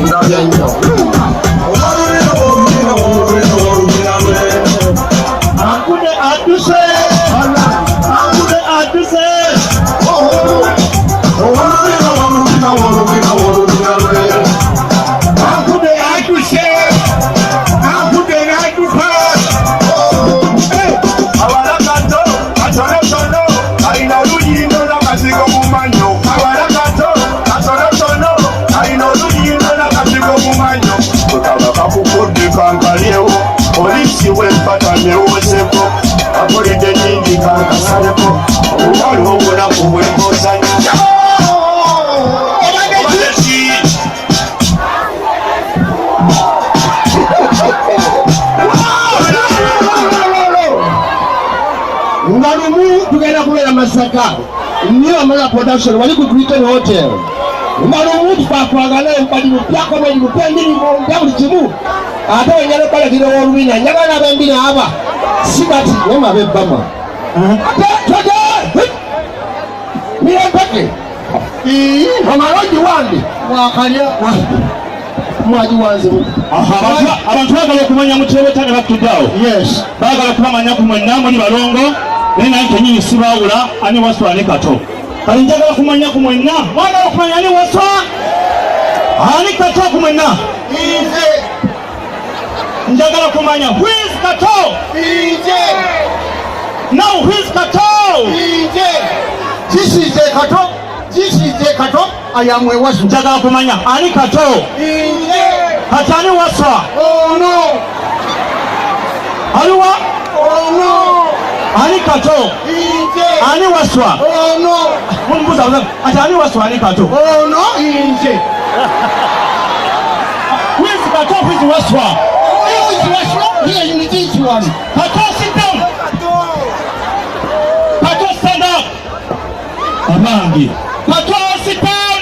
ndabya nnyo Akude atuse Polisi wempata newozeko akolede nyingi kankasaleko waliwo obunaku bwembozanya nga lumu tugenda kubeera Masaka niyo amala production wali ku Britain Hotel nga lumu tukakwagala bali mupyako bali mupendirimu nga buli kimu ate wenyala obalagiro w'olubina njagala ab'embina aba si bati nema ab'Ebbama mirempeke omalogi wange wakalya mwagiwanzemu abantu bagala okumanya mukyebeta ne batuddeawo bagala okubamanya ku mwenna muli balongo naye naye kenyini sibawula ani waswa ne kato kali njagala kumanya ku mwenna mwagala okumanya ani waswa ani kato ku mwenna njagala kumanya who is Kato? Now who is Kato? This is the Kato. This is the Kato. I am a wasu. Njagala kumanya ani Kato? Hatani waswa. Oh no. Aliwa? Oh no. Ani Kato? Ani waswa? Oh no. Mumbuza uza. Atani waswa ani Kato? Oh no. Who is Kato? Who is waswa? Here you need this one. Kato, sit down. Kato, stand up. Amangi. Kato, sit down.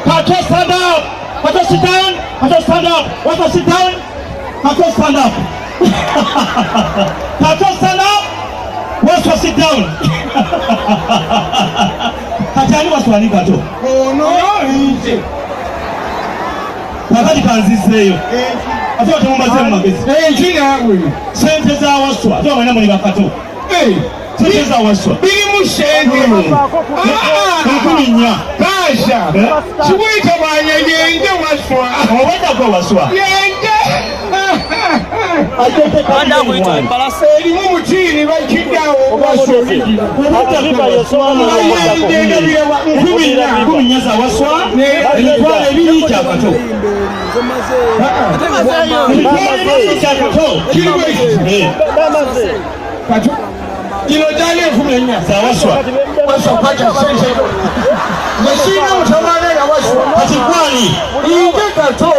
Kato, stand up. Kato, sit down. Kato, stand up. Kato, sit down. Kato, stand up. Kato, stand up. Kato, sit down. Katani waswani Kato. Oh no. Kakati kanziseyo. Ate otemumaze mu magezi. Kinawe. Sente za waswa. Ate abana muli bakato. Sente za waswa. Biri mu sente. Nkuminya. Kasha. Kiwita banyenje waswa. Obadde gwe waswa. Yenje. Ate tekanda bwito embalase. Erimu mutini bakiddawo. Nkuminya za waswa. Emitwalo ebiri kya Kato. Kino jali kumenya za waswa. waswa kwacha sente. Yesina utamane ya waswa. Atikwali. Inje Kato.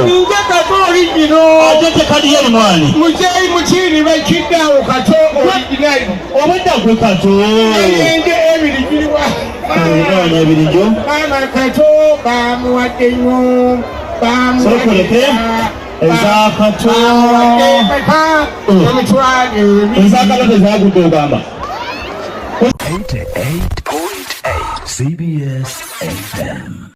Inje Kato original. Ajete kadi yali mwani. Mujeyi mutini bakiddawo Kato original. Obadde gwe Kato. Inje ebiri kiriwa. Ebinoonya ebirijo. Mama Kato bamuwadde nnyo. Sokoleke. Eza Kato. Eza Kato tezagudde ogamba. 88.8 CBS FM.